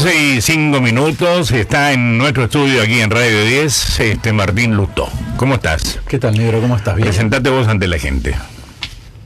Sí, 5 minutos, está en nuestro estudio aquí en Radio 10, Martín Lutó. ¿Cómo estás? ¿Qué tal, negro? ¿Cómo estás? Bien. Presentate vos ante la gente.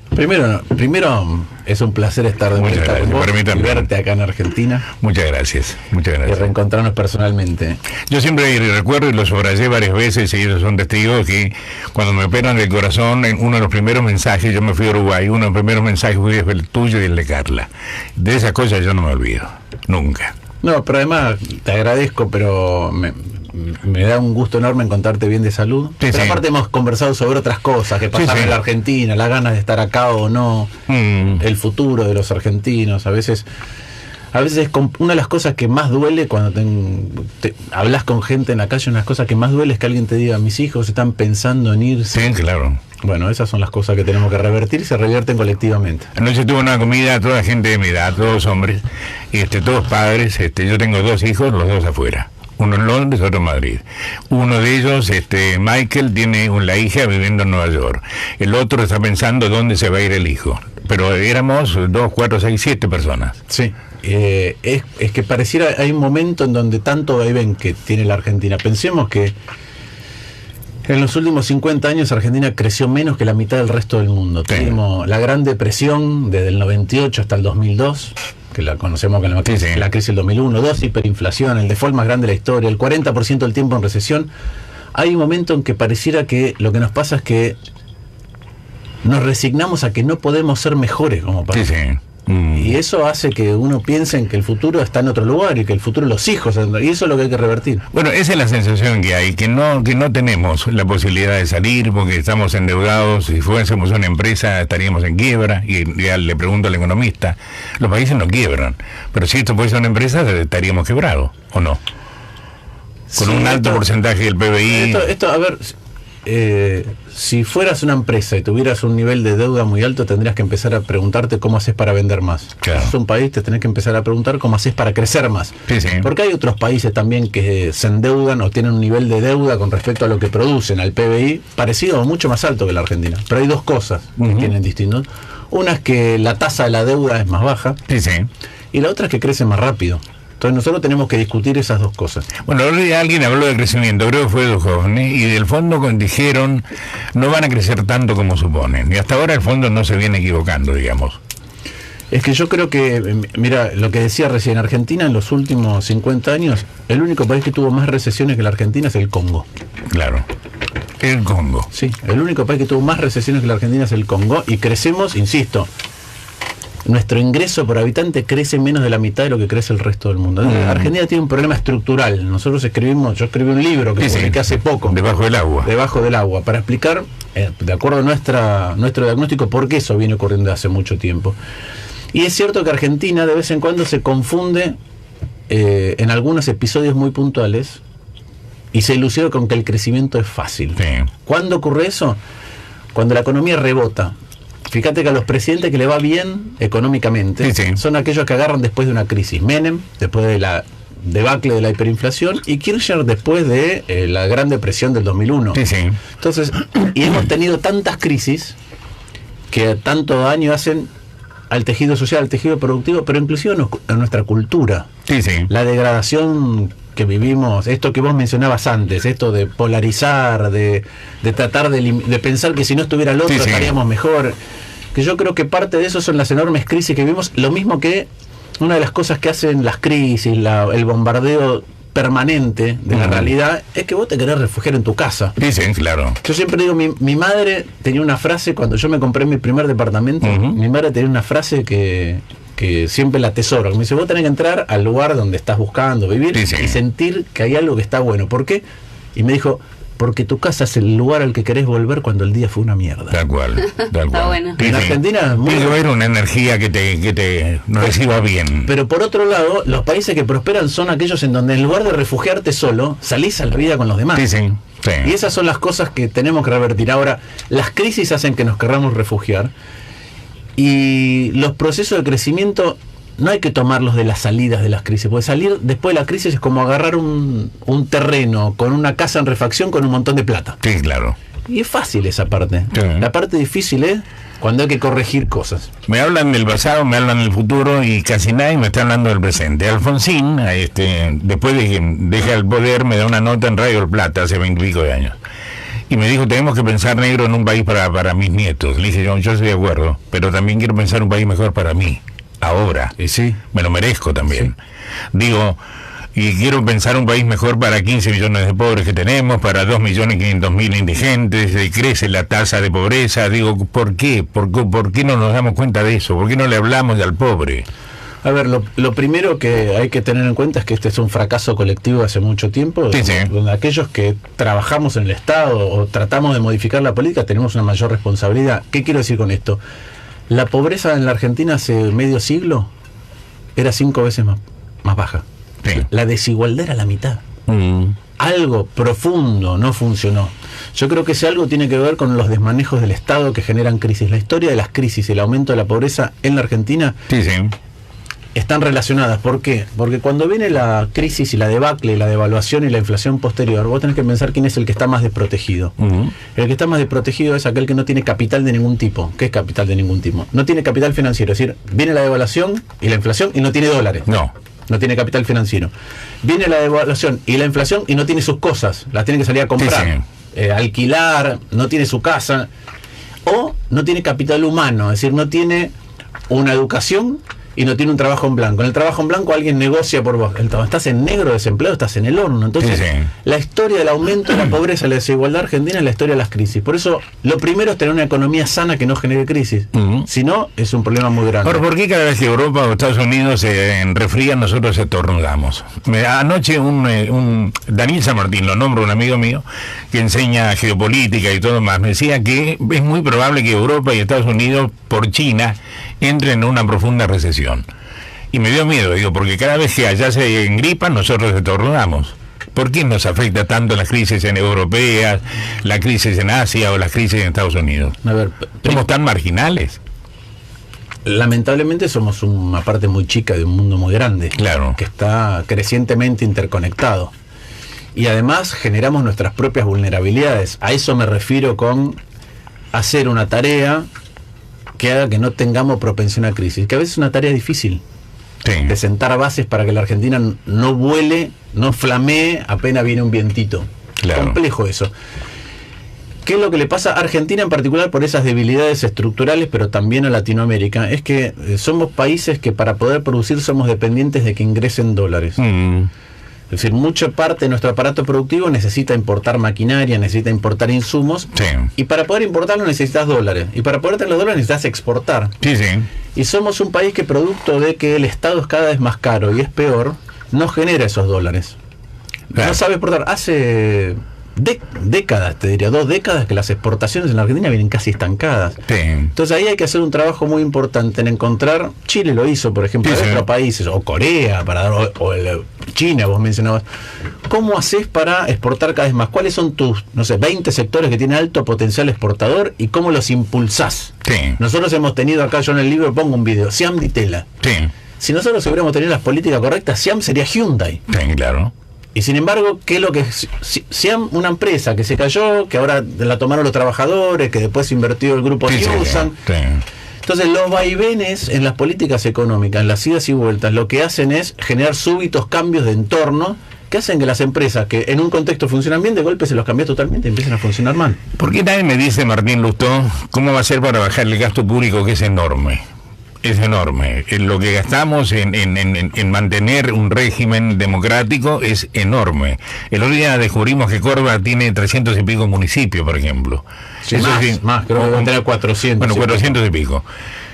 Primero es un placer estar de vuelta con vos y verte acá en Argentina. Muchas gracias. Y reencontrarnos personalmente. Yo siempre recuerdo, y lo subrayé varias veces, y ellos son testigos, que cuando me operan el corazón, en uno de los primeros mensajes, yo me fui a Uruguay, uno de los primeros mensajes fue el tuyo y el de Carla. De esas cosas yo no me olvido, nunca. No, pero además te agradezco, pero me da un gusto enorme encontrarte bien de salud. Sí, pero sí. aparte hemos conversado sobre otras cosas que pasaron en la Argentina, las ganas de estar acá o no, el futuro de los argentinos. A veces es una de las cosas que más duele cuando hablas con gente en la calle. Una de las cosas que más duele es que alguien te diga: mis hijos están pensando en irse. Sí, claro. Bueno, esas son las cosas que tenemos que revertir y se revierten colectivamente. Anoche tuve una comida, toda gente de mi edad, todos hombres, todos padres. Yo tengo 2 hijos, los 2 afuera. Uno en Londres, otro en Madrid. Uno de ellos, Michael, tiene la hija viviendo en Nueva York. El otro está pensando dónde se va a ir el hijo. Pero éramos 2, 4, 6, 7 personas. Sí. Es que pareciera, hay un momento en donde tanto vaivén que tiene la Argentina. Pensemos que en los últimos 50 años Argentina creció menos que la mitad del resto del mundo. Sí. Tuvimos la Gran Depresión desde el 98 hasta el 2002, que la conocemos con la crisis del 2001, 2, hiperinflación, el default más grande de la historia, el 40% del tiempo en recesión. Hay un momento en que pareciera que lo que nos pasa es que nos resignamos a que no podemos ser mejores como país. Y eso hace que uno piense en que el futuro está en otro lugar y que el futuro de los hijos, y eso es lo que hay que revertir. Bueno, esa es la sensación que hay, que no tenemos la posibilidad de salir porque estamos endeudados. Si fuésemos una empresa estaríamos en quiebra, y ya le pregunto al economista, los países no quiebran, pero si esto fuese una empresa estaríamos quebrados, ¿o no? Con un alto porcentaje del PBI. A ver, si fueras una empresa y tuvieras un nivel de deuda muy alto, tendrías que empezar a preguntarte cómo haces para vender más. Claro. Si es un país, te tenés que empezar a preguntar cómo haces para crecer más. Sí. Porque hay otros países también que se endeudan o tienen un nivel de deuda con respecto a lo que producen, al PBI, parecido o mucho más alto que la Argentina. Pero hay 2 cosas que tienen distintos. Una es que la tasa de la deuda es más baja. Y la otra es que crece más rápido. Entonces nosotros tenemos que discutir esas 2 cosas. Bueno, alguien habló de crecimiento, creo que fue de jóvenes, y del fondo dijeron no van a crecer tanto como suponen. Y hasta ahora el fondo no se viene equivocando, digamos. Es que yo creo que, mira, lo que decía recién, Argentina en los últimos 50 años, el único país que tuvo más recesiones que la Argentina es el Congo. Claro. El Congo. Sí, el único país que tuvo más recesiones que la Argentina es el Congo, y crecemos, insisto, nuestro ingreso por habitante crece menos de la mitad de lo que crece el resto del mundo. Argentina tiene un problema estructural. Yo escribí un libro que publiqué hace poco. Debajo del agua, para explicar, de acuerdo a nuestro diagnóstico, por qué eso viene ocurriendo hace mucho tiempo. Y es cierto que Argentina de vez en cuando se confunde en algunos episodios muy puntuales y se ilusiona con que el crecimiento es fácil. ¿Cuándo ocurre eso? Cuando la economía rebota. Fíjate que a los presidentes que le va bien económicamente son aquellos que agarran después de una crisis. Menem, después de la debacle de la hiperinflación, y Kirchner después de la Gran Depresión del 2001. Entonces, y hemos tenido tantas crisis que tanto daño hacen al tejido social, al tejido productivo, pero inclusive a nuestra cultura. La degradación que vivimos, esto que vos mencionabas antes, esto de polarizar, de tratar de pensar que si no estuviera el otro estaríamos mejor, que yo creo que parte de eso son las enormes crisis que vivimos, lo mismo que una de las cosas que hacen las crisis, el bombardeo permanente de la realidad, es que vos te querés refugiar en tu casa. Claro. Yo siempre digo, mi madre tenía una frase, cuando yo me compré mi primer departamento, mi madre tenía una frase que siempre la atesoro, que me dice: vos tenés que entrar al lugar donde estás buscando vivir y sentir que hay algo que está bueno. ¿Por qué? Y me dijo: porque tu casa es el lugar al que querés volver cuando el día fue una mierda. Tal cual. Está bueno. En Argentina tiene que haber una energía que te reciba bien. Pero por otro lado, los países que prosperan son aquellos en donde en lugar de refugiarte solo, salís a la vida con los demás. Y esas son las cosas que tenemos que revertir. Ahora, las crisis hacen que nos querramos refugiar, y los procesos de crecimiento no hay que tomarlos de las salidas de las crisis, porque salir después de la crisis es como agarrar un terreno con una casa en refacción con un montón de plata. Claro. Y es fácil esa parte. Sí. La parte difícil es cuando hay que corregir cosas. Me hablan del pasado, me hablan del futuro y casi nadie me está hablando del presente. Alfonsín, después de que deja el poder, me da una nota en Radio El Plata hace 20 y pico de años. Y me dijo, tenemos que pensar, negro, en un país para mis nietos. Le dije, yo estoy de acuerdo, pero también quiero pensar un país mejor para mí, ahora. Y sí. Me lo merezco también. Sí. Digo, y quiero pensar un país mejor para 15 millones de pobres que tenemos, para 2.500.000 indigentes, crece la tasa de pobreza. Digo, ¿por qué? ¿Por qué no nos damos cuenta de eso? ¿Por qué no le hablamos al pobre? A ver, lo primero que hay que tener en cuenta es que este es un fracaso colectivo hace mucho tiempo, Sí, donde aquellos que trabajamos en el Estado o tratamos de modificar la política tenemos una mayor responsabilidad. ¿Qué quiero decir con esto? La pobreza en la Argentina hace medio siglo era 5 veces más baja. Sí. La desigualdad era la mitad. Algo profundo no funcionó. Yo creo que ese algo tiene que ver con los desmanejos del Estado que generan crisis. La historia de las crisis, el aumento de la pobreza en la Argentina Sí. están relacionadas. ¿Por qué? Porque cuando viene la crisis y la debacle, la devaluación y la inflación posterior, vos tenés que pensar quién es el que está más desprotegido. El que está más desprotegido es aquel que no tiene capital de ningún tipo. ¿Qué es capital de ningún tipo? No tiene capital financiero, es decir, viene la devaluación y la inflación y no tiene dólares. No tiene capital financiero. Viene la devaluación y la inflación y no tiene sus cosas, las tiene que salir a comprar, alquilar, no tiene su casa, o no tiene capital humano, es decir, no tiene una educación y no tiene un trabajo en blanco. En el trabajo en blanco alguien negocia por vos. Estás en negro, desempleado, estás en el horno. Entonces, la historia del aumento de la pobreza, la desigualdad argentina es la historia de las crisis. Por eso, lo primero es tener una economía sana que no genere crisis. Si no, es un problema muy grande. Ahora, ¿por qué cada vez que Europa o Estados Unidos se refrían, nosotros estornudamos? Anoche Daniel San Martín, lo nombro, un amigo mío, que enseña geopolítica y todo más, me decía que es muy probable que Europa y Estados Unidos, por China, entren en una profunda recesión. Y me dio miedo, digo, porque cada vez que allá se engripan, nosotros estornudamos. ¿Por qué nos afecta tanto las crisis europeas, la crisis en Asia o las crisis en Estados Unidos? A ver, somos tan marginales. Lamentablemente somos una parte muy chica de un mundo muy grande, claro, que está crecientemente interconectado. Y además generamos nuestras propias vulnerabilidades. A eso me refiero con hacer una tarea que haga que no tengamos propensión a crisis, que a veces es una tarea difícil, de sentar bases para que la Argentina no vuele, no flamee apenas viene un vientito. Claro. Complejo eso. ¿Qué es lo que le pasa a Argentina en particular por esas debilidades estructurales, pero también a Latinoamérica? Es que somos países que para poder producir somos dependientes de que ingresen dólares. Es decir, mucha parte de nuestro aparato productivo necesita importar maquinaria, necesita importar insumos, y para poder importarlo necesitas dólares, y para poder tener los dólares necesitas exportar. Y somos un país que, producto de que el Estado es cada vez más caro y es peor, no genera esos dólares. No sabe exportar. Hace décadas, te diría, 2 décadas que las exportaciones en la Argentina vienen casi estancadas. Entonces ahí hay que hacer un trabajo muy importante en encontrar. Chile lo hizo, por ejemplo, en otros países, o Corea, China, vos mencionabas. ¿Cómo haces para exportar cada vez más? ¿Cuáles son tus, 20 sectores que tienen alto potencial exportador y cómo los impulsás? Nosotros hemos tenido acá, yo en el libro pongo un video, Siam Ditela. Si nosotros hubiéramos tenido las políticas correctas, Siam sería Hyundai. Claro. Y sin embargo, ¿qué es lo que Siam, una empresa que se cayó, que ahora la tomaron los trabajadores, que después invirtió el grupo Nielsen? Entonces, los vaivenes en las políticas económicas, en las idas y vueltas, lo que hacen es generar súbitos cambios de entorno que hacen que las empresas que en un contexto funcionan bien, de golpe se los cambia totalmente y empiezan a funcionar mal. ¿Por qué nadie me dice, Martín Lustó, cómo va a ser para bajar el gasto público, que es enorme? Es enorme. Lo que gastamos en mantener un régimen democrático es enorme. El otro día descubrimos que Córdoba tiene 300 y pico municipios, por ejemplo. Sí, más, creo que va a tener 400. Bueno, 400 y pico.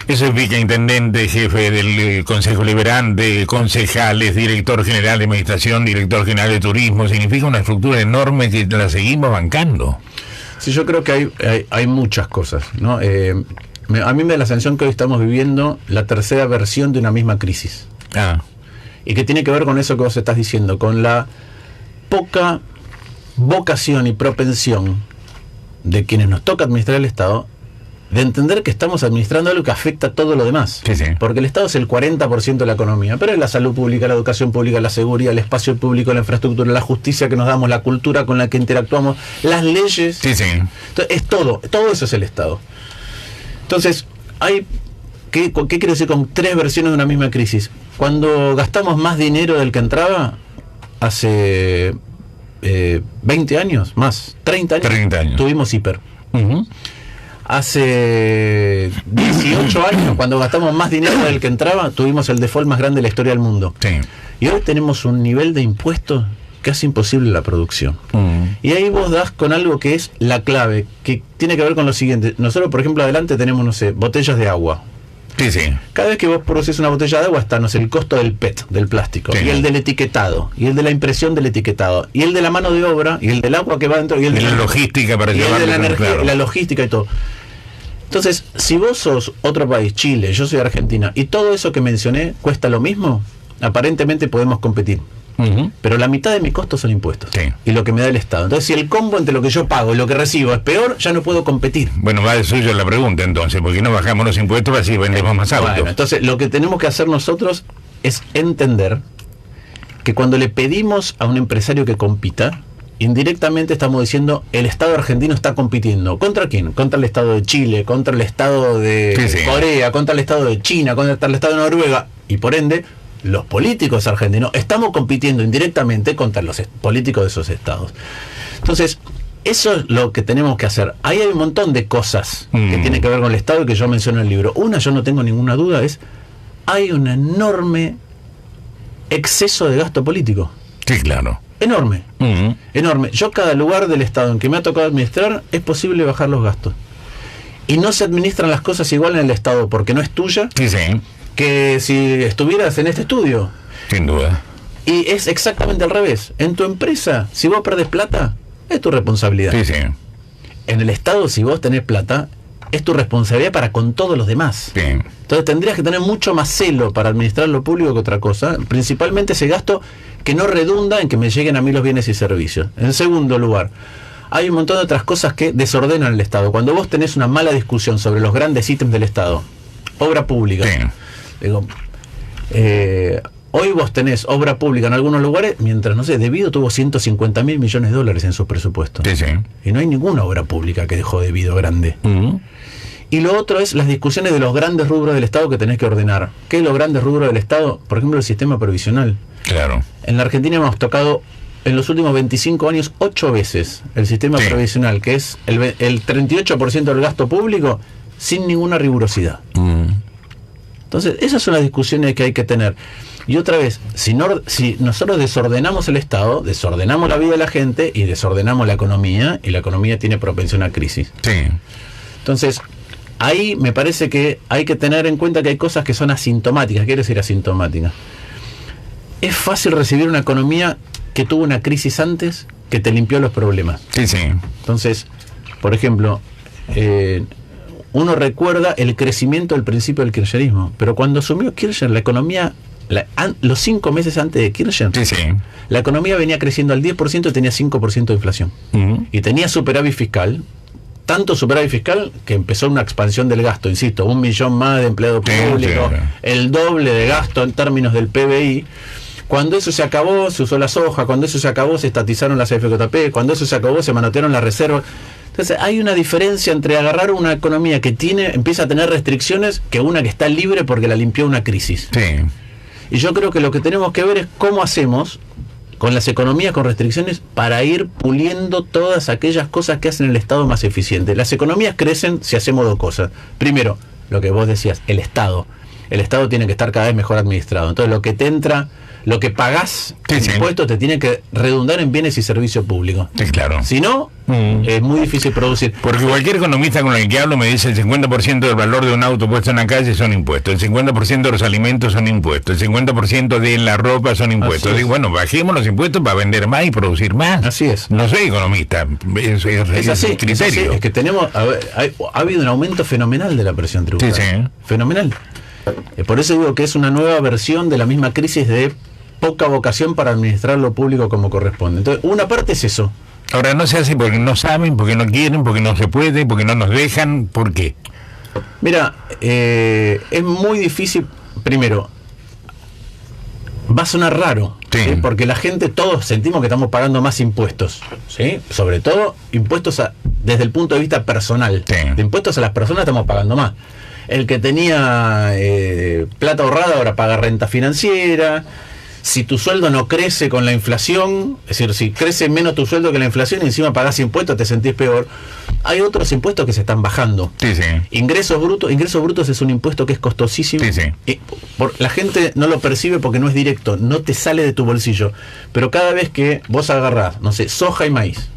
Eso es viceintendente, jefe del Consejo Liberante, concejales, director general de administración, director general de turismo. Significa una estructura enorme que la seguimos bancando. Sí, yo creo que hay muchas cosas, ¿no? A mí me da la sensación que hoy estamos viviendo la tercera versión de una misma crisis. Y que tiene que ver con eso que vos estás diciendo, con la poca vocación y propensión de quienes nos toca administrar el Estado de entender que estamos administrando algo que afecta a todo lo demás. Sí, sí. Porque el Estado es el 40% de la economía, pero es la salud pública, la educación pública, la seguridad, el espacio público, la infraestructura, la justicia que nos damos, la cultura con la que interactuamos, las leyes. Sí, sí. Entonces, es todo eso es el Estado. Entonces, ¿qué quiero decir con 3 versiones de una misma crisis? Cuando gastamos más dinero del que entraba, hace 20 años, más, 30 años, tuvimos hiper. Uh-huh. Hace 18 años, cuando gastamos más dinero del que entraba, tuvimos el default más grande de la historia del mundo. Sí. Y hoy tenemos un nivel de impuestos que hace imposible la producción. Y ahí vos das con algo que es la clave, que tiene que ver con lo siguiente. Nosotros, por ejemplo, adelante tenemos, no sé, botellas de agua. Sí, sí. Cada vez que vos producís una botella de agua está, no sé, el costo del PET, del plástico, sí, y el del etiquetado, y el de la impresión del etiquetado, y el de la mano de obra, y el del agua que va dentro, y el de la logística para llevarlo, y el de la energía, claro, y la logística y todo. Entonces, si vos sos otro país, Chile, yo soy Argentina, y todo eso que mencioné cuesta lo mismo, aparentemente podemos competir. Uh-huh. Pero la mitad de mi costo son impuestos. Sí. Y lo que me da el Estado. Entonces, si el combo entre lo que yo pago y lo que recibo es peor, ya no puedo competir. Bueno, va de suyo la pregunta entonces, ¿por qué no bajamos los impuestos así vendemos más autos? Bueno, entonces lo que tenemos que hacer nosotros es entender que cuando le pedimos a un empresario que compita, indirectamente estamos diciendo el Estado argentino está compitiendo. ¿Contra quién? Contra el Estado de Chile, contra el Estado de Corea, contra el Estado de China, contra el Estado de Noruega, y por ende los políticos argentinos estamos compitiendo indirectamente contra los políticos de esos estados. Entonces, eso es lo que tenemos que hacer. Ahí hay un montón de cosas que tienen que ver con el Estado y que yo menciono en el libro. Una, yo no tengo ninguna duda, es hay un enorme exceso de gasto político. Sí, claro. Enorme. Uh-huh. Enorme. Yo, cada lugar del Estado en que me ha tocado administrar, es posible bajar los gastos. Y no se administran las cosas igual en el Estado porque no es tuya. Sí, sí. Que si estuvieras en este estudio. Sin duda. Y es exactamente al revés. En tu empresa, si vos perdés plata, es tu responsabilidad. Sí, sí. En el Estado, si vos tenés plata, es tu responsabilidad para con todos los demás. Sí. Entonces tendrías que tener mucho más celo para administrar lo público que otra cosa. Principalmente ese gasto que no redunda en que me lleguen a mí los bienes y servicios. En segundo lugar, hay un montón de otras cosas que desordenan el Estado. Cuando vos tenés una mala discusión sobre los grandes ítems del Estado, obra pública. Sí. Digo, hoy vos tenés obra pública en algunos lugares, mientras, no sé, Debido tuvo 150.000 millones de dólares en sus presupuestos. Sí, sí. Y no hay ninguna obra pública que dejó Debido grande. Uh-huh. Y lo otro es las discusiones de los grandes rubros del Estado que tenés que ordenar. ¿Qué es los grandes rubros del Estado? Por ejemplo, el sistema previsional. Claro. En la Argentina hemos tocado en los últimos 25 años 8 veces el sistema previsional, que es el 38% del gasto público, sin ninguna rigurosidad. Entonces, esas son las discusiones que hay que tener. Y otra vez, si nosotros desordenamos el Estado, desordenamos la vida de la gente y desordenamos la economía, y la economía tiene propensión a crisis. Sí. Entonces, ahí me parece que hay que tener en cuenta que hay cosas que son asintomáticas. ¿Qué quiere decir asintomáticas? Es fácil recibir una economía que tuvo una crisis antes, que te limpió los problemas. Sí, sí. Entonces, por ejemplo, uno recuerda el crecimiento del principio del kirchnerismo, pero cuando asumió Kirchner, la economía, los 5 meses antes de Kirchner, Sí, sí. la economía venía creciendo al 10% y tenía 5% de inflación. Uh-huh. Y tenía superávit fiscal, tanto superávit fiscal que empezó una expansión del gasto, insisto, 1 millón más de empleados públicos, sí. el doble de gasto en términos del PBI. Cuando eso se acabó, se usó la soja. Cuando eso se acabó, se estatizaron las FJP. Cuando eso se acabó, se manotearon las reservas. Entonces hay una diferencia entre agarrar una economía que empieza a tener restricciones, que una que está libre porque la limpió una crisis. Sí. Y yo creo que lo que tenemos que ver es cómo hacemos con las economías con restricciones para ir puliendo todas aquellas cosas que hacen el Estado más eficiente. Las economías crecen si hacemos 2 cosas. Primero, lo que vos decías, el Estado. El Estado tiene que estar cada vez mejor administrado. Entonces lo que te entra, lo que pagás en impuestos te tiene que redundar en bienes y servicios públicos. Sí, claro. Si no, es muy difícil producir. Porque cualquier economista con el que hablo me dice el 50% del valor de un auto puesto en la calle son impuestos, el 50% de los alimentos son impuestos, el 50% de la ropa son impuestos. Digo, bueno, bajemos los impuestos para vender más y producir más. Así es. No soy economista, es así, criterio. Es así. Es que tenemos, ha habido un aumento fenomenal de la presión tributaria. Sí, sí. Fenomenal. Por eso digo que es una nueva versión de la misma crisis de poca vocación para administrar lo público como corresponde. Entonces, una parte es eso. Ahora, no se hace porque no saben, porque no quieren, porque no se puede, porque no nos dejan. ¿Por qué? Mira, es muy difícil. Primero, va a sonar raro, ¿sí? Porque la gente, todos sentimos que estamos pagando más impuestos, ¿sí? Sobre todo impuestos desde el punto de vista personal. Sí. De impuestos a las personas estamos pagando más. El que tenía plata ahorrada ahora paga renta financiera. Si tu sueldo no crece con la inflación, es decir, si crece menos tu sueldo que la inflación y encima pagás impuestos, te sentís peor. Hay otros impuestos que se están bajando. Sí, sí. Ingresos brutos es un impuesto que es costosísimo. Sí, sí. Y la gente no lo percibe porque no es directo, no te sale de tu bolsillo. Pero cada vez que vos agarrás, no sé, soja y maíz,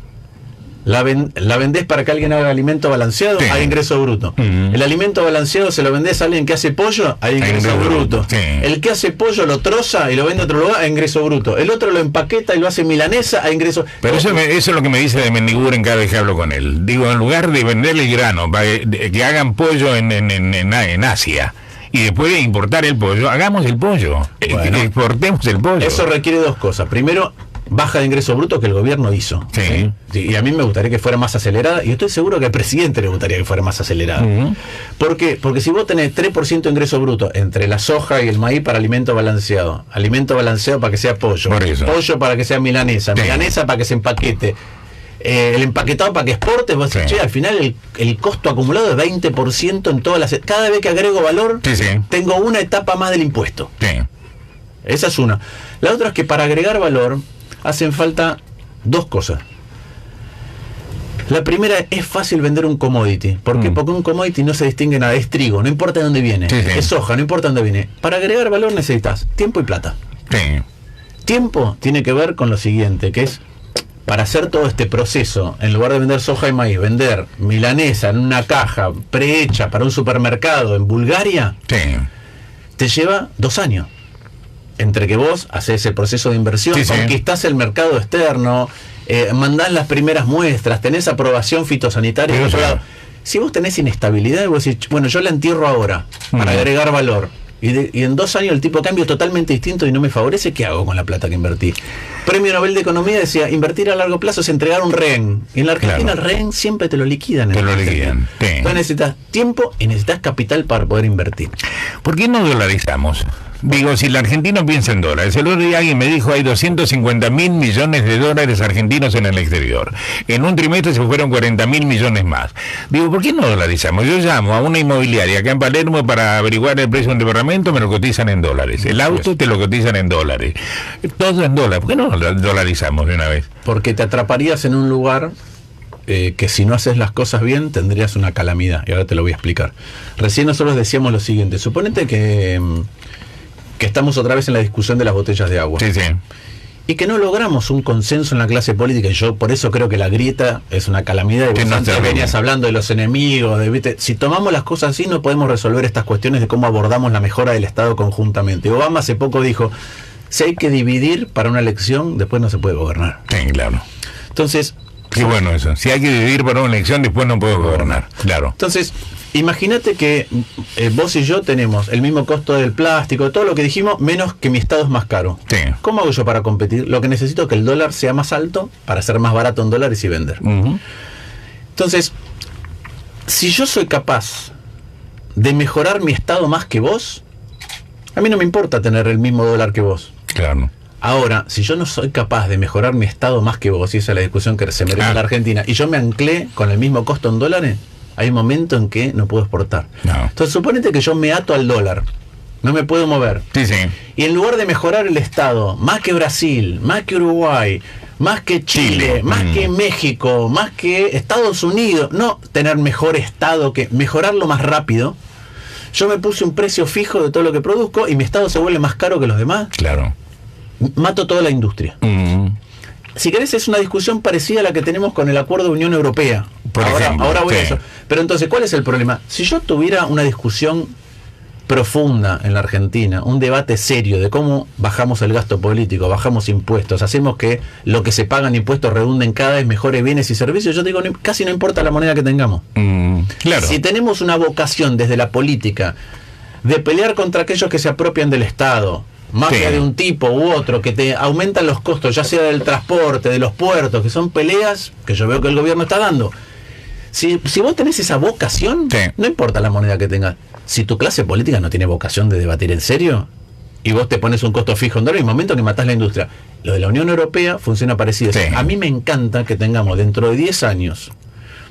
la vendés para que alguien haga alimento balanceado, Sí. hay ingreso bruto. Uh-huh. El alimento balanceado se lo vendés a alguien que hace pollo, hay ingreso bruto. Sí. El que hace pollo lo troza y lo vende a otro lugar, hay ingreso bruto. El otro lo empaqueta y lo hace milanesa, hay ingreso. Pero eso es lo que me dice de Mendiguren cada vez que hablo con él. Digo, en lugar de venderle el grano, para que hagan pollo en Asia, y después de importar el pollo, hagamos el pollo. Bueno, exportemos el pollo. Eso requiere dos cosas. Primero, baja de ingreso bruto que el gobierno hizo. Sí. Sí, y a mí me gustaría que fuera más acelerada, y estoy seguro que al presidente le gustaría que fuera más acelerada. Uh-huh. ¿Por qué? Porque si vos tenés 3% de ingreso bruto entre la soja y el maíz para alimento balanceado para que sea pollo, pollo para que sea milanesa, sí. milanesa para que se empaquete, el empaquetado para que exporte, vos decís, Sí. che, al final el costo acumulado es 20% en todas las... Cada vez que agrego valor, Sí, sí. tengo una etapa más del impuesto. Sí. Esa es una. La otra es que para agregar valor hacen falta dos cosas. La primera, es fácil vender un commodity. ¿Por qué? Porque un commodity no se distingue nada. Es trigo, no importa de dónde viene. Sí, sí. Es soja, no importa de dónde viene. Para agregar valor necesitas tiempo y plata. Sí. Tiempo tiene que ver con lo siguiente, que es para hacer todo este proceso, en lugar de vender soja y maíz, vender milanesa en una caja prehecha para un supermercado en Bulgaria, Sí. te lleva 2 años. Entre que vos haces el proceso de inversión, Sí, sí. conquistás el mercado externo, mandás las primeras muestras, tenés aprobación fitosanitaria. Pero, Por otro sí. lado, si vos tenés inestabilidad, vos decís, bueno, yo la entierro ahora para agregar valor. Y en 2 años el tipo de cambio es totalmente distinto y no me favorece, ¿qué hago con la plata que invertí? Premio Nobel de Economía decía, invertir a largo plazo es entregar un rehén. Y en la Argentina Claro. el rehén siempre te lo liquidan. Te lo liquidan, sí. Entonces necesitas tiempo y necesitas capital para poder invertir. ¿Por qué no dolarizamos? Digo, si el argentino piensa en dólares, el otro día alguien me dijo hay 250.000 millones de dólares argentinos en el exterior. En un trimestre se fueron 40.000 millones más. Digo, ¿por qué no dolarizamos? Yo llamo a una inmobiliaria acá en Palermo para averiguar el precio de un departamento, me lo cotizan en dólares. El auto te lo cotizan en dólares. Todo en dólares. ¿Por qué no lo dolarizamos de una vez? Porque te atraparías en un lugar que si no haces las cosas bien tendrías una calamidad. Y ahora te lo voy a explicar. Recién nosotros decíamos lo siguiente. Suponete que estamos otra vez en la discusión de las botellas de agua. Sí, sí. Y que no logramos un consenso en la clase política. Y yo por eso creo que la grieta es una calamidad. Y Que vos no antes te venías hablando de los enemigos. ¿Viste? Si tomamos las cosas así no podemos resolver estas cuestiones de cómo abordamos la mejora del Estado conjuntamente. Obama hace poco dijo, si hay que dividir para una elección, después no se puede gobernar. Sí, claro. Entonces... Qué bueno eso. Si hay que dividir para una elección, después no puedo gobernar. Claro. Entonces, imagínate que vos y yo tenemos el mismo costo del plástico, todo lo que dijimos, menos que mi estado es más caro. Sí. ¿Cómo hago yo para competir? Lo que necesito es que el dólar sea más alto para ser más barato en dólares y vender. Uh-huh. Entonces, si yo soy capaz de mejorar mi estado más que vos, a mí no me importa tener el mismo dólar que vos. Claro. Ahora, si yo no soy capaz de mejorar mi estado más que vos, y esa es la discusión que se merece la Argentina, y yo me anclé con el mismo costo en dólares, hay un momento en que no puedo exportar. No. Entonces, suponete que yo me ato al dólar, no me puedo mover. Sí, sí. Y en lugar de mejorar el estado, más que Brasil, más que Uruguay, más que Chile, más que México, más que Estados Unidos, no tener mejor estado, que mejorarlo más rápido, yo me puse un precio fijo de todo lo que produzco y mi estado se vuelve más caro que los demás. Claro. Mato toda la industria. Si querés, es una discusión parecida a la que tenemos con el acuerdo de Unión Europea. Ahora voy a eso. Pero entonces, ¿cuál es el problema? Si yo tuviera una discusión profunda en la Argentina, un debate serio de cómo bajamos el gasto político, bajamos impuestos, hacemos que lo que se paga en impuestos redunde en cada vez mejores bienes y servicios, yo digo, casi no importa la moneda que tengamos. Claro. Si tenemos una vocación desde la política de pelear contra aquellos que se apropian del Estado, mafia de un tipo u otro, que te aumentan los costos, ya sea del transporte, de los puertos, que son peleas que yo veo que el gobierno está dando. Si vos tenés esa vocación, sí, no importa la moneda que tengas. Si tu clase política no tiene vocación de debatir en serio, y vos te pones un costo fijo en dólares, en el momento que matás la industria. Lo de la Unión Europea funciona parecido. Sí. A mí me encanta que tengamos dentro de 10 años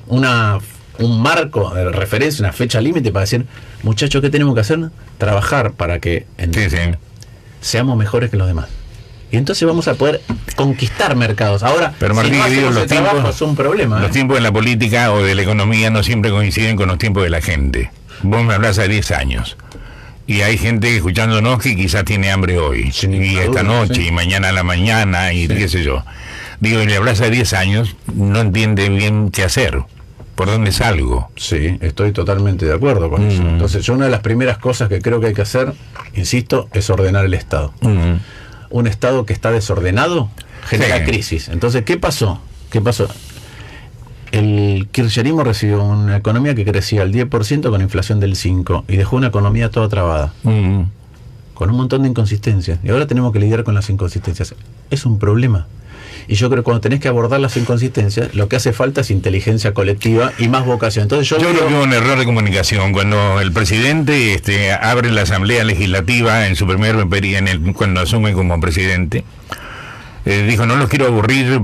un marco de referencia, una fecha límite para decir, muchachos, ¿qué tenemos que hacer? Trabajar para que seamos mejores que los demás. Y entonces vamos a poder conquistar mercados. Ahora, pero Martín, si no hacemos los el trabajo, tiempos, es un problema. Los tiempos de la política o de la economía no siempre coinciden con los tiempos de la gente. Vos me hablás hace 10 años. Y hay gente escuchándonos que quizás tiene hambre hoy, y esta noche, y mañana a la mañana, y qué sé yo. Digo, le hablas a 10 años, no entiende bien qué hacer, por dónde salgo. Sí, estoy totalmente de acuerdo con eso. Entonces, una de las primeras cosas que creo que hay que hacer, insisto, es ordenar el Estado. Un Estado que está desordenado genera crisis. Entonces, ¿qué pasó? El kirchnerismo recibió una economía que crecía al 10% con inflación del 5% y dejó una economía toda trabada, con un montón de inconsistencias. Y ahora tenemos que lidiar con las inconsistencias. Es un problema. Y yo creo que cuando tenés que abordar las inconsistencias, lo que hace falta es inteligencia colectiva y más vocación. Entonces yo creo que hubo un error de comunicación. Cuando el presidente abre la Asamblea Legislativa en su primer periodo, cuando asume como presidente, dijo, no los quiero aburrir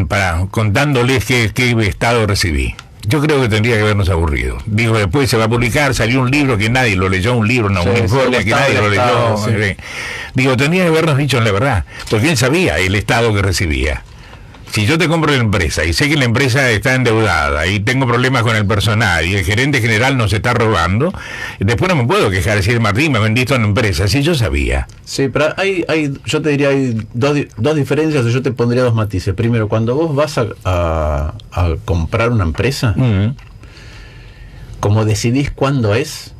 para contándoles qué estado recibí. Yo creo que tendría que habernos aburrido. Digo, después se va a publicar, salió un libro que nadie lo leyó, un informe que nadie lo leyó. Sí. Digo, tendría que habernos dicho la verdad, porque él sabía el estado que recibía. Si yo te compro la empresa y sé que la empresa está endeudada y tengo problemas con el personal y el gerente general nos está robando, después no me puedo quejar, decir, Martín, me vendiste una empresa. Si yo sabía. Sí, pero yo te diría, hay dos diferencias, o yo te pondría dos matices. Primero, cuando vos vas a comprar una empresa, como decidís cuándo es,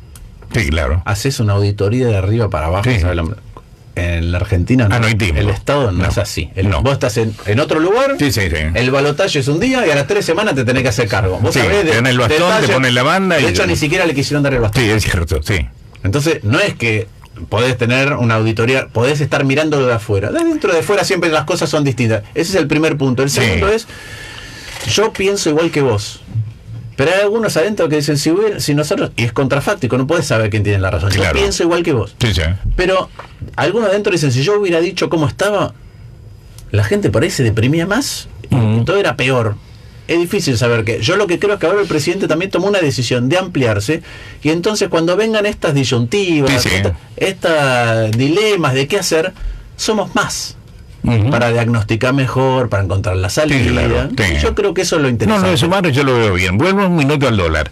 sí, claro, haces una auditoría de arriba para abajo. Sí. En la Argentina no hay tiempo. El Estado no es así. No. Vos estás en otro lugar, el balotaje es un día y a las 3 semanas te tenés que hacer cargo. Vos sabés te dan el bastón, te ponen la banda. De hecho, ni siquiera le quisieron dar el bastón. Sí, es cierto, sí. Entonces, no es que podés tener una auditoría, podés estar mirándolo de afuera. De dentro de afuera siempre las cosas son distintas. Ese es el primer punto. El segundo es, yo pienso igual que vos. Pero hay algunos adentro que dicen, si nosotros, y es contrafáctico, no podés saber quién tiene la razón. Claro. Yo pienso igual que vos. Sí. Pero algunos adentro dicen, si yo hubiera dicho cómo estaba, la gente por ahí se deprimía más y todo era peor. Es difícil saber qué. Yo lo que creo es que ahora el presidente también tomó una decisión de ampliarse, y entonces cuando vengan estas disyuntivas, estas dilemas de qué hacer, somos más. Para diagnosticar mejor, para encontrar la salida. Yo creo que eso es lo interesante. No, eso Mario, yo lo veo bien. Vuelvo un minuto al dólar.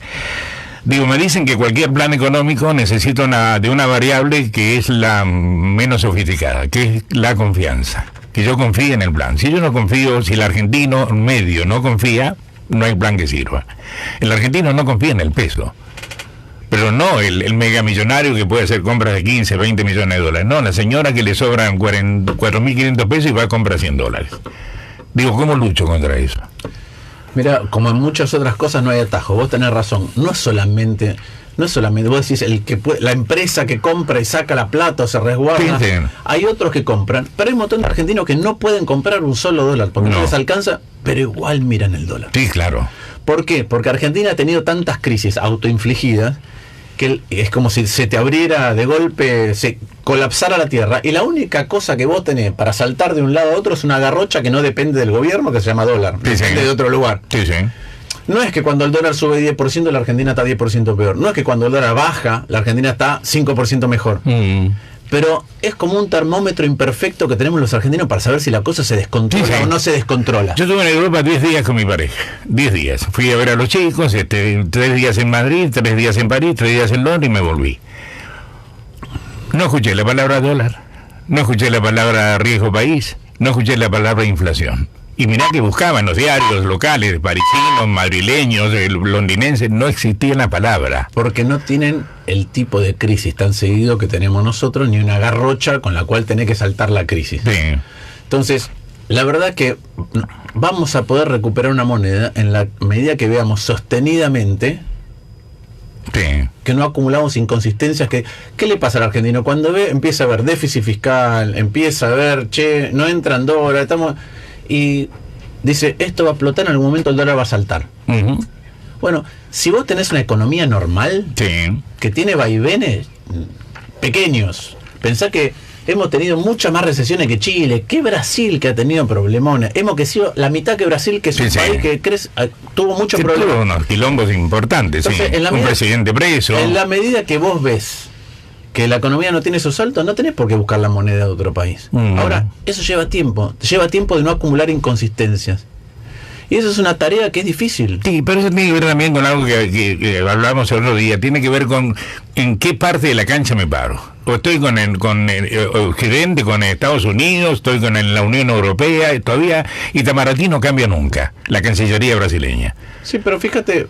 Digo, me dicen que cualquier plan económico necesita una variable que es la menos sofisticada, que es la confianza. Que yo confíe en el plan. Si yo no confío, si el argentino medio no confía, no hay plan que sirva. El argentino no confía en el peso. Pero no el megamillonario que puede hacer compras de 15, 20 millones de dólares. No, la señora que le sobran 4.500 pesos y va a comprar $100. Digo, ¿cómo lucho contra eso? Mira, como en muchas otras cosas no hay atajo. Vos tenés razón. No es solamente vos decís la empresa que compra y saca la plata o se resguarda. Sí. Hay otros que compran, pero hay un montón de argentinos que no pueden comprar un solo dólar porque no les alcanza, pero igual miran el dólar. Sí, claro. ¿Por qué? Porque Argentina ha tenido tantas crisis autoinfligidas que es como si se te abriera de golpe, se colapsara la tierra, y la única cosa que vos tenés para saltar de un lado a otro es una garrocha que no depende del gobierno, que se llama dólar, depende de otro lugar. No es que cuando el dólar sube 10% la Argentina está 10% peor, no es que cuando el dólar baja la Argentina está 5% mejor. Pero es como un termómetro imperfecto que tenemos los argentinos para saber si la cosa se descontrola o no se descontrola. Yo estuve en Europa 10 días con mi pareja. 10 días. Fui a ver a los chicos, 3 días en Madrid, 3 días en París, 3 días en Londres y me volví. No escuché la palabra dólar, no escuché la palabra riesgo país, no escuché la palabra inflación. Y mirá que buscaban los diarios locales, parisinos, madrileños, londinenses, no existía la palabra. Porque no tienen el tipo de crisis tan seguido que tenemos nosotros, ni una garrocha con la cual tenés que saltar la crisis. Entonces, la verdad que vamos a poder recuperar una moneda en la medida que veamos sostenidamente que no acumulamos inconsistencias. ¿Qué le pasa al argentino? Cuando empieza a ver déficit fiscal, empieza a ver, no entran dólares, y dice, esto va a explotar, en algún momento el dólar va a saltar. Ujú. Bueno, si vos tenés una economía normal, Sí. que tiene vaivenes pequeños, pensá que hemos tenido muchas más recesiones que Chile, que Brasil, que ha tenido problemones, hemos crecido la mitad que Brasil, que es un Sí, sí. país que tuvo muchos Que tuvo problemas. unos quilombos importantes, Entonces, sí. en la Un medida- presidente preso. En la medida que vos ves que la economía no tiene esos saltos, no tenés por qué buscar la moneda de otro país. Ahora, eso lleva tiempo de no acumular inconsistencias. Y eso es una tarea que es difícil. Sí, pero eso tiene que ver también con algo que hablábamos el otro día. Tiene que ver con en qué parte de la cancha me paro. O estoy con Occidente, con Estados Unidos, estoy con la Unión Europea, y todavía Itamaraty no cambia nunca, la Cancillería brasileña. Sí, pero fíjate,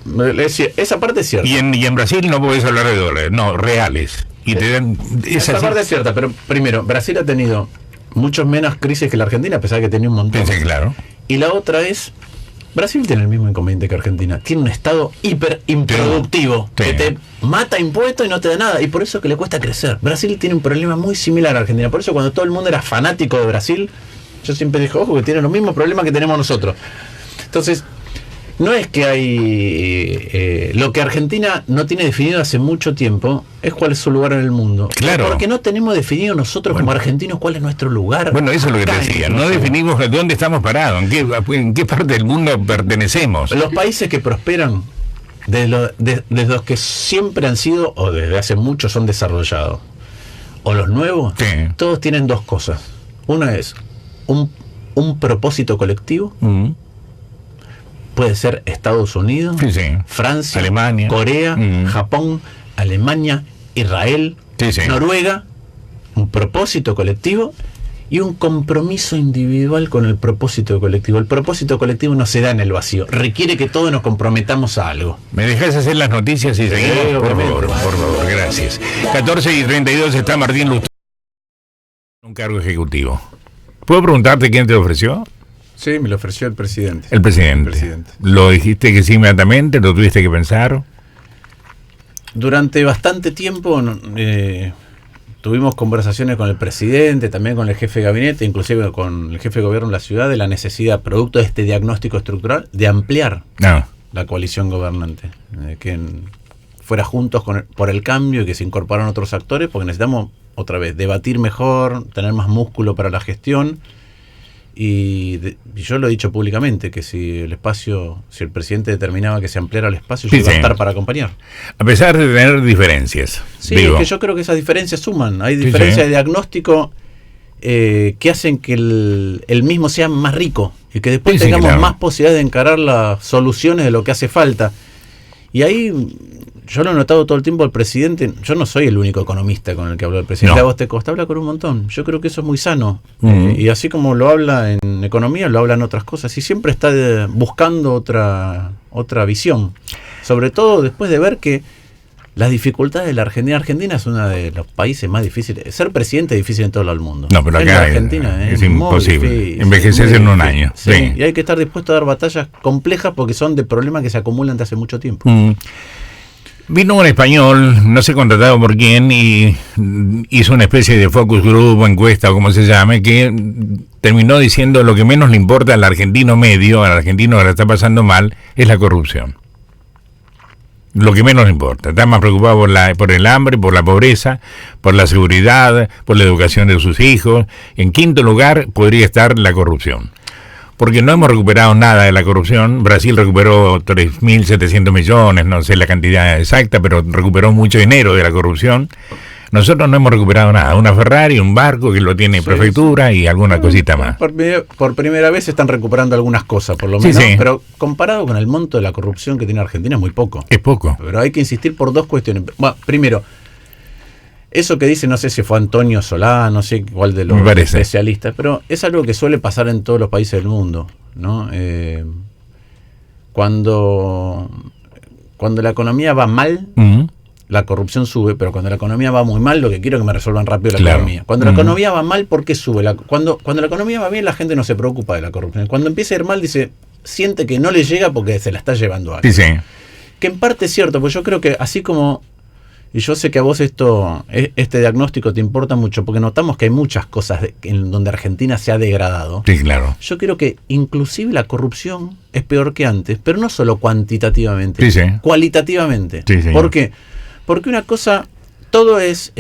esa parte es cierta. Y en Brasil no podés hablar de dólares, no, reales. Y te dan... Esa parte es cierta, pero primero, Brasil ha tenido muchos menos crisis que la Argentina, a pesar de que tenía un montón. Sí, claro. Y la otra es, Brasil tiene el mismo inconveniente que Argentina. Tiene un estado hiper improductivo, Sí. que te mata impuestos y no te da nada. Y por eso que le cuesta crecer. Brasil tiene un problema muy similar a Argentina. Por eso cuando todo el mundo era fanático de Brasil, yo siempre dije, ojo, que tiene los mismos problemas que tenemos nosotros. Entonces, no es que hay... lo que Argentina no tiene definido hace mucho tiempo es cuál es su lugar en el mundo. Claro. Porque no tenemos definido nosotros como argentinos cuál es nuestro lugar. Bueno, eso es lo que te acá en decía. este No mundo. definimos de dónde estamos parados, en qué parte del mundo pertenecemos. Los países que prosperan, desde los que siempre han sido, o desde hace mucho son desarrollados, o los nuevos, Sí. todos tienen dos cosas. Una es un propósito colectivo, Mm. puede ser Estados Unidos, Sí, sí. Francia, Alemania. Corea, Mm. Japón, Alemania, Israel, Sí, sí. Noruega, un propósito colectivo y un compromiso individual con el propósito colectivo. El propósito colectivo no se da en el vacío, requiere que todos nos comprometamos a algo. ¿Me dejas hacer las noticias y seguimos? Por obviamente. favor, gracias. 14:32 está Martín Lustó, un cargo ejecutivo. ¿Puedo preguntarte quién te ofreció? Sí, me lo ofreció el presidente. El presidente. El presidente. ¿Lo dijiste que sí inmediatamente? ¿Lo tuviste que pensar? Durante bastante tiempo tuvimos conversaciones con el presidente, también con el jefe de gabinete, inclusive con el jefe de gobierno de la ciudad, de la necesidad, producto de este diagnóstico estructural, de ampliar No. la coalición gobernante, fuera juntos por el cambio y que se incorporaran otros actores, porque necesitamos, otra vez, debatir mejor, tener más músculo para la gestión. Y yo lo he dicho públicamente, que si el presidente determinaba que se ampliara el espacio, yo Sí, iba a sí. estar para acompañar. A pesar de tener diferencias. Sí, digo. es que yo creo que esas diferencias suman. Hay Sí, diferencias sí. de diagnóstico que hacen que el mismo sea más rico y que después Sí, sí, tengamos claro. más posibilidades de encarar las soluciones de lo que hace falta. Y ahí yo lo he notado todo el tiempo al presidente. Yo no soy el único economista con el que habló el presidente. No. A vos te Costa habla con un montón. Yo creo que eso es muy sano. Ujú. Y así como lo habla en economía, lo habla en otras cosas. Y siempre está buscando otra visión. Sobre todo después de ver que las dificultades de la Argentina. Argentina es uno de los países más difíciles. Ser presidente es difícil en todo el mundo. No, pero En acá la Argentina es muy imposible. difícil, Envejecerse muy en un difícil. año. Sí, Sí. Y hay que estar dispuesto a dar batallas complejas porque son de problemas que se acumulan de hace mucho tiempo. Mm. Vino un español, no sé contratado por quién, y hizo una especie de focus group o encuesta o como se llame, que terminó diciendo lo que menos le importa al argentino medio, al argentino que la está pasando mal, es la corrupción. Lo que menos le importa. Está más preocupado por el hambre, por la pobreza, por la seguridad, por la educación de sus hijos. En quinto lugar podría estar la corrupción. Porque no hemos recuperado nada de la corrupción. Brasil recuperó 3.700 millones, no sé la cantidad exacta, pero recuperó mucho dinero de la corrupción. Nosotros no hemos recuperado nada. Una Ferrari, un barco que lo tiene prefectura y alguna cosita más. Por primera vez están recuperando algunas cosas, por lo Sí, menos. sí. Pero comparado con el monto de la corrupción que tiene Argentina es muy poco. Es poco. Pero hay que insistir por dos cuestiones. Bueno, primero, eso que dice, no sé si fue Antonio Solá, no sé cuál de los Me parece. especialistas, pero es algo que suele pasar en todos los países del mundo, ¿no? Cuando la economía va mal, Mm. la corrupción sube, pero cuando la economía va muy mal, lo que quiero es que me resuelvan rápido la Claro. economía. Cuando la economía va mal, ¿por qué sube? Cuando la economía va bien, la gente no se preocupa de la corrupción. Cuando empieza a ir mal, siente que no le llega porque se la está llevando a alguien. Sí, sí. Que en parte es cierto, pues yo creo que así como Y yo sé que a vos este diagnóstico te importa mucho, porque notamos que hay muchas cosas en donde Argentina se ha degradado. Sí, claro. Yo creo que inclusive la corrupción es peor que antes, pero no solo cuantitativamente, Sí, sí. cualitativamente. Sí, señor. ¿Por qué? Porque una cosa, todo es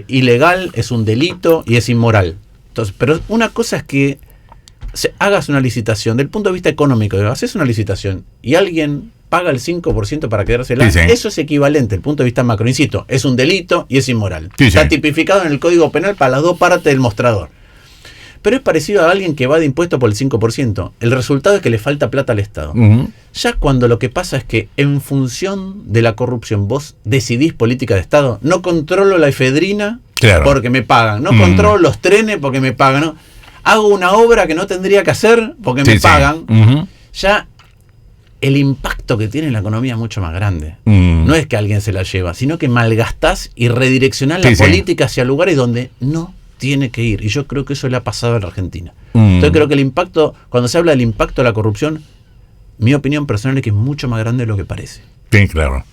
ilegal, es un delito y es inmoral. Entonces, pero una cosa es que hagas una licitación, del punto de vista económico, haces una licitación y alguien paga el 5% para quedársela, Sí, sí. eso es equivalente, desde el punto de vista macro, insisto, es un delito y es inmoral. Sí, Está sí. tipificado en el Código Penal para las dos partes del mostrador. Pero es parecido a alguien que va de impuesto por el 5%. El resultado es que le falta plata al Estado. Ujú. Ya cuando lo que pasa es que en función de la corrupción vos decidís política de Estado, no controlo la efedrina Claro. porque me pagan, no controlo los trenes porque me pagan, ¿no? Hago una obra que no tendría que hacer porque Sí, me sí. pagan, Ujú. ya el impacto que tiene en la economía es mucho más grande. Mm. No es que alguien se la lleva, sino que malgastás y redireccionás Sí, la sí. política hacia lugares donde no tiene que ir. Y yo creo que eso le ha pasado a la Argentina. Mm. Entonces creo que el impacto, cuando se habla del impacto de la corrupción, mi opinión personal es que es mucho más grande de lo que parece. Sí, claro.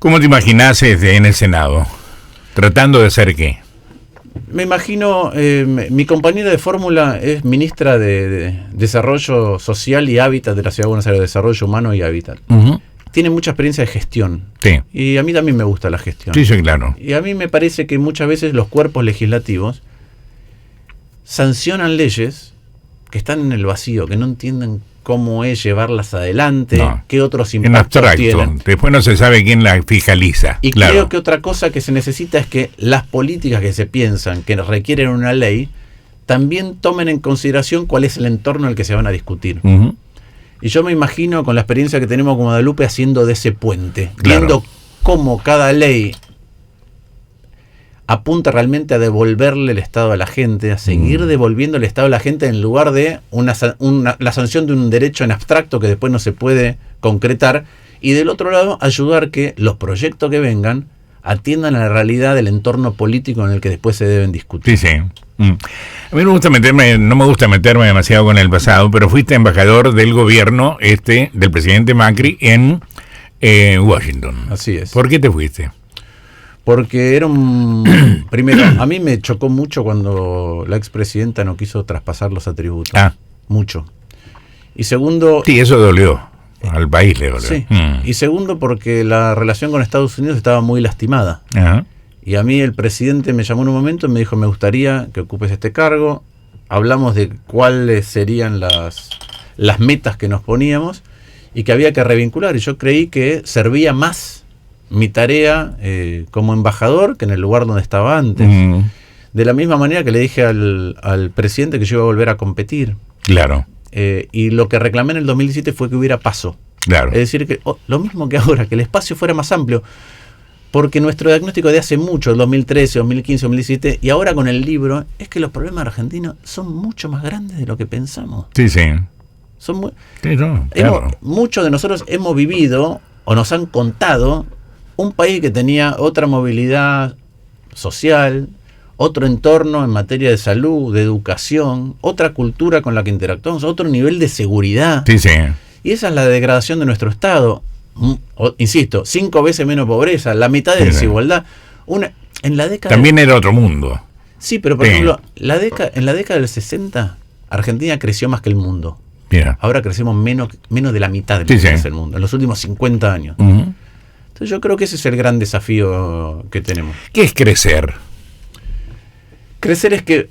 ¿Cómo te imaginás en el Senado? ¿Tratando de ser qué? Me imagino, mi compañera de fórmula es ministra de Desarrollo Social y Hábitat de la Ciudad de Buenos Aires, Desarrollo Humano y Hábitat. Ujú. Tiene mucha experiencia de gestión. Sí. Y a mí también me gusta la gestión. Sí, sí, claro. Y a mí me parece que muchas veces los cuerpos legislativos sancionan leyes que están en el vacío, que no entienden cómo es llevarlas adelante, No. qué otros En impactos abstracto. tienen. Después no se sabe quién la fiscaliza. Y claro. creo que otra cosa que se necesita es que las políticas que se piensan que requieren una ley también tomen en consideración cuál es el entorno en el que se van a discutir. Ujú. Y yo me imagino, con la experiencia que tenemos con Guadalupe, haciendo de ese puente, Claro. viendo cómo cada ley apunta realmente a devolverle el Estado a la gente, a seguir devolviendo el Estado a la gente en lugar de la sanción de un derecho en abstracto que después no se puede concretar, y del otro lado ayudar que los proyectos que vengan atiendan a la realidad del entorno político en el que después se deben discutir. Sí, sí. Mm. A mí no me gusta meterme demasiado con el pasado, pero fuiste embajador del gobierno del presidente Macri en Washington. Así es. ¿Por qué te fuiste? Porque era primero, a mí me chocó mucho cuando la expresidenta no quiso traspasar los atributos. Ah. Mucho. Y segundo... Sí, eso dolió. Al país le dolió. Sí. Mm. Y segundo, porque la relación con Estados Unidos estaba muy lastimada. Ajá. Y a mí el presidente me llamó en un momento y me dijo, me gustaría que ocupes este cargo. Hablamos de cuáles serían las metas que nos poníamos y que había que revincular. Y yo creí que servía más mi tarea como embajador que en el lugar donde estaba antes. Mm. De la misma manera que le dije al presidente que yo iba a volver a competir. Claro, Y lo que reclamé en el 2017 fue que hubiera paso. claro. Es decir, que lo mismo que ahora, que el espacio fuera más amplio. Porque nuestro diagnóstico de hace mucho, 2013, 2015, 2017, y ahora con el libro, es que los problemas argentinos son mucho más grandes de lo que pensamos. Sí, sí. Son muy, Sí, no, claro. muchos de nosotros hemos vivido, o nos han contado, un país que tenía otra movilidad social, otro entorno en materia de salud, de educación, otra cultura con la que interactuamos, otro nivel de seguridad. Sí, sí. Y esa es la degradación de nuestro Estado. Insisto, 5 veces menos pobreza, la mitad de Sí, sí. desigualdad. En la década También era otro mundo. sí, pero por Sí. ejemplo, en la década del 60, Argentina creció más que el mundo. Mira. Ahora crecemos menos de la mitad de lo Sí, que sí. crece el mundo, en los últimos 50 años. Ujú. Entonces yo creo que ese es el gran desafío que tenemos. ¿Qué es crecer? Crecer es que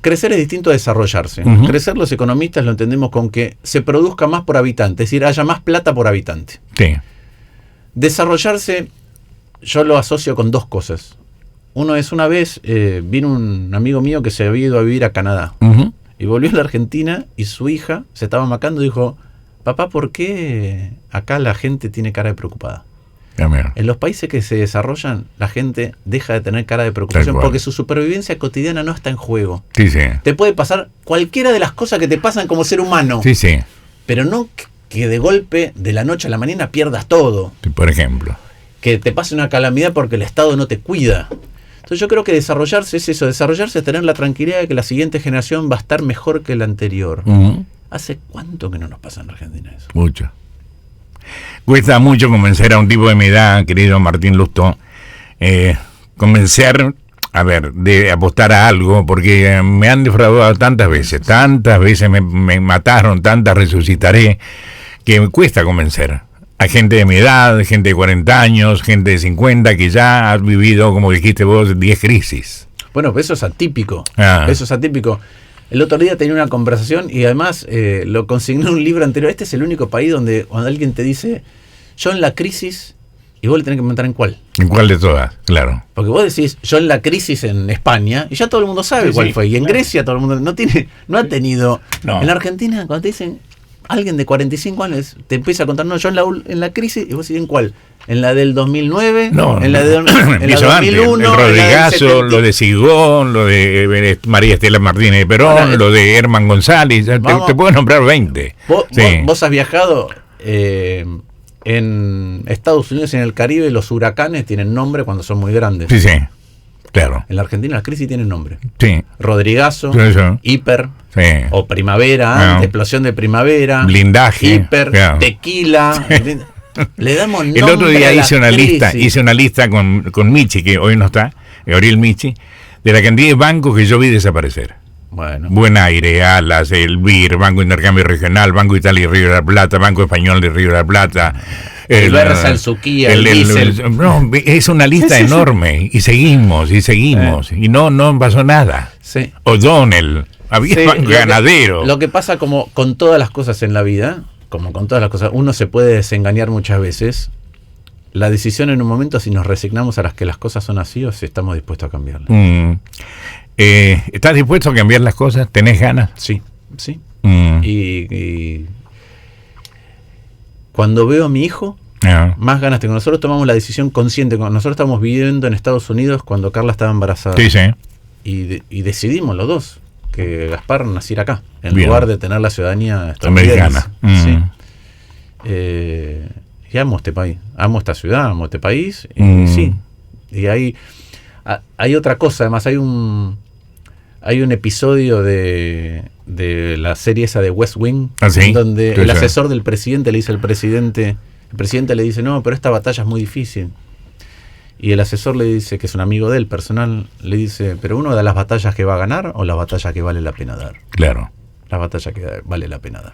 crecer es distinto a desarrollarse. Ujú. Crecer, los economistas lo entendemos con que se produzca más por habitante, es decir, haya más plata por habitante. Sí. Desarrollarse, yo lo asocio con dos cosas. Uno es, una vez vino un amigo mío que se había ido a vivir a Canadá Ujú. y volvió a la Argentina y su hija se estaba macando y dijo, papá, ¿por qué acá la gente tiene cara de preocupada? Ya, mira. En los países que se desarrollan, la gente deja de tener cara de preocupación Tal cual. porque su supervivencia cotidiana no está en juego. Sí, sí. Te puede pasar cualquiera de las cosas que te pasan como ser humano, Sí, sí. pero no que de golpe, de la noche a la mañana, pierdas todo. Sí, por ejemplo. Que te pase una calamidad porque el Estado no te cuida. Entonces yo creo que desarrollarse es eso, desarrollarse es tener la tranquilidad de que la siguiente generación va a estar mejor que la anterior. Ujú. ¿Hace cuánto que no nos pasa en Argentina eso? Mucho. Cuesta mucho convencer a un tipo de mi edad, querido Martín Lustó, convencer, a ver, de apostar a algo, porque me han defraudado tantas veces me mataron, tantas resucitaré, que me cuesta convencer a gente de mi edad, gente de 40 años, gente de 50, que ya ha vivido, como dijiste vos, 10 crisis. Bueno, eso es atípico. Eso es atípico. El otro día tenía una conversación y además lo consigné en un libro anterior. Este es el único país donde cuando alguien te dice, yo en la crisis, y vos le tenés que preguntar en cuál. ¿En cuál de todas? Claro. Porque vos decís, yo en la crisis en España, y ya todo el mundo sabe cuál fue. Y en Grecia todo el mundo no ha tenido. No. En la Argentina, cuando te dicen, alguien de 45 años te empieza a contar, no, yo en la crisis, y vos decís, ¿en cuál? ¿En la del 2009? No, en la de en la 2001, el Rodrigazo, lo de Sigón, lo de María Estela Martínez de Perón, ahora, lo de Herman González, te puedo nombrar 20. Vos has viajado en Estados Unidos y en el Caribe, los huracanes tienen nombre cuando son muy grandes. Sí, claro. En la Argentina las crisis tienen nombre. Sí. Rodrigazo, hiper, o primavera, explosión de primavera, blindaje, hiper, tequila. Le damos nombre. El otro día hice una lista con Michi, que hoy no está, Gabriel Michi, de la cantidad de bancos que yo vi desaparecer. Bueno. Buen Aire, Alas, el BIR, Banco Intercambio Regional, Banco Italia y Río de la Plata, Banco Español de Río de la Plata, el Versa, el Suquía, el Diesel. No, es una lista enorme, y seguimos, y no pasó nada. Sí. O'Donnell, había Banco Ganadero. Lo que pasa, como con todas las cosas en la vida, uno se puede desengañar muchas veces. La decisión en un momento, si nos resignamos a las que las cosas son así, o si estamos dispuestos a cambiarlas. ¿Estás dispuesto a cambiar las cosas? ¿Tenés ganas? Sí. Y cuando veo a mi hijo, más ganas tengo. Nosotros tomamos la decisión consciente. Nosotros estábamos viviendo en Estados Unidos cuando Carla estaba embarazada. Sí. Y decidimos los dos que Gaspar naciera acá, en lugar de tener la ciudadanía americana. Sí. Y amo este país, amo esta ciudad, amo este país. Y sí. Y hay otra cosa, además hay un episodio de la serie esa de West Wing, en donde el asesor del presidente le dice al presidente, el presidente le dice, no, pero esta batalla es muy difícil. Y el asesor le dice, que es un amigo del personal, le dice, pero uno da las batallas que va a ganar o las batallas que vale la pena dar. Claro. Las batallas que vale la pena dar.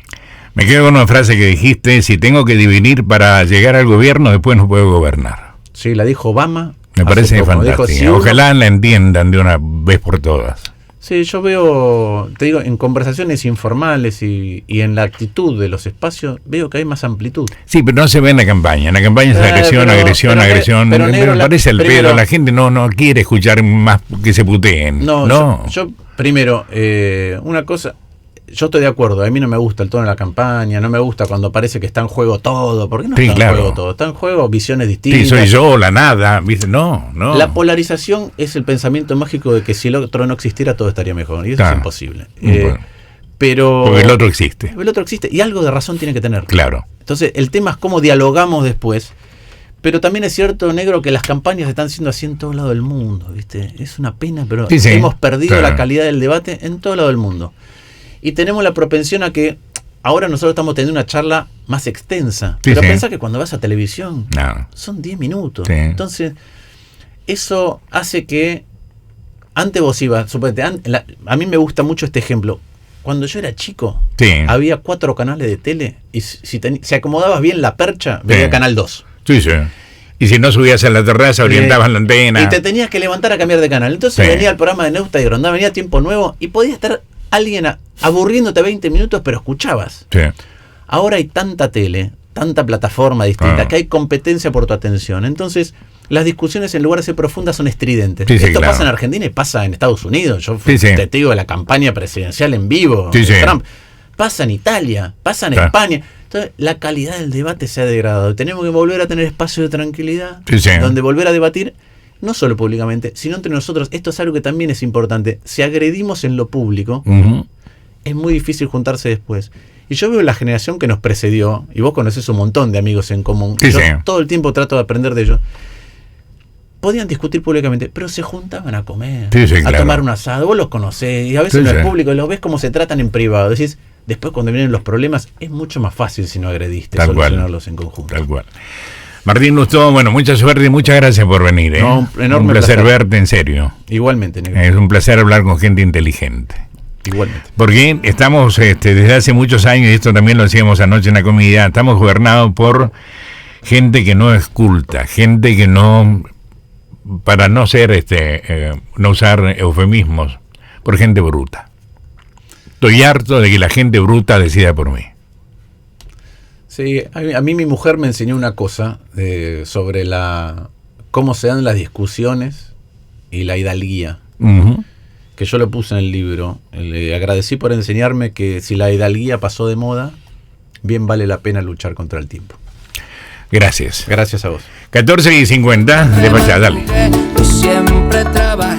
Me quedo con una frase que dijiste, si tengo que dividir para llegar al gobierno, después no puedo gobernar. Sí, la dijo Obama. Me parece fantástica. Ojalá la entiendan de una vez por todas. Sí, yo veo, te digo, en conversaciones informales y en la actitud de los espacios, veo que hay más amplitud. Sí, pero no se ve en la campaña. En la campaña es agresión. Pero me parece el pedo. La gente no quiere escuchar más que se puteen. No. Yo primero, una cosa, yo estoy de acuerdo, a mí no me gusta el tono de la campaña, no me gusta cuando parece que está en juego todo. ¿Por qué no está en juego todo? Está en juego visiones distintas. Sí, soy yo, la nada, ¿viste? No. La polarización es el pensamiento mágico de que si el otro no existiera todo estaría mejor, y eso es imposible. Pero porque el otro existe. El otro existe, y algo de razón tiene que tener. Claro. Entonces, el tema es cómo dialogamos después. Pero también es cierto, negro, que las campañas están siendo así en todo lado del mundo, ¿viste? Es una pena, pero hemos perdido la calidad del debate en todo lado del mundo. Y tenemos la propensión a que ahora nosotros estamos teniendo una charla más extensa. Pero pensá que cuando vas a televisión son 10 minutos. Entonces, eso hace que antes vos ibas, suponete, a mí me gusta mucho este ejemplo. Cuando yo era chico, había 4 canales de tele y si acomodabas bien la percha, veía Canal 2. Sí. Y si no subías a la terraza, orientabas la antena. Y te tenías que levantar a cambiar de canal. Entonces venía el programa de Neusta y Grondá, venía Tiempo Nuevo y podía estar alguien aburriéndote 20 minutos, pero escuchabas. Ahora hay tanta tele, tanta plataforma distinta, que hay competencia por tu atención. Entonces, las discusiones en lugar de ser profundas son estridentes. Esto pasa en Argentina y pasa en Estados Unidos. Yo fui testigo de la campaña presidencial en vivo de Trump. Pasa en Italia, pasa en España. Entonces, la calidad del debate se ha degradado. Tenemos que volver a tener espacio de tranquilidad, donde volver a debatir, no solo públicamente, sino entre nosotros. Esto es algo que también es importante. Si agredimos en lo público, es muy difícil juntarse después. Y yo veo la generación que nos precedió, y vos conocés un montón de amigos en común. Yo todo el tiempo trato de aprender de ellos. Podían discutir públicamente, pero se juntaban a comer, a tomar un asado. Vos los conocés, y a veces no es público, los ves cómo se tratan en privado. Decís, después cuando vienen los problemas es mucho más fácil si no agrediste, Tal solucionarlos cual. en conjunto. Tal cual. Martín Lustó, bueno, mucha suerte y muchas gracias por venir. No, un enorme un placer placer. verte, en serio. Igualmente, negro. Es un placer hablar con gente inteligente. Igualmente. Porque estamos desde hace muchos años, y esto también lo decíamos anoche en la comida, estamos gobernados por gente que no es culta, gente que no, para no ser, no usar eufemismos, por gente bruta. Estoy harto de que la gente bruta decida por mí. Sí, a mí mi mujer me enseñó una cosa sobre cómo se dan las discusiones y la hidalguía, Uh-huh. que yo lo puse en el libro. Le agradecí por enseñarme que si la hidalguía pasó de moda, bien vale la pena luchar contra el tiempo. Gracias. Gracias a vos. 14:50 de Pachá, dale. Siempre trabajé.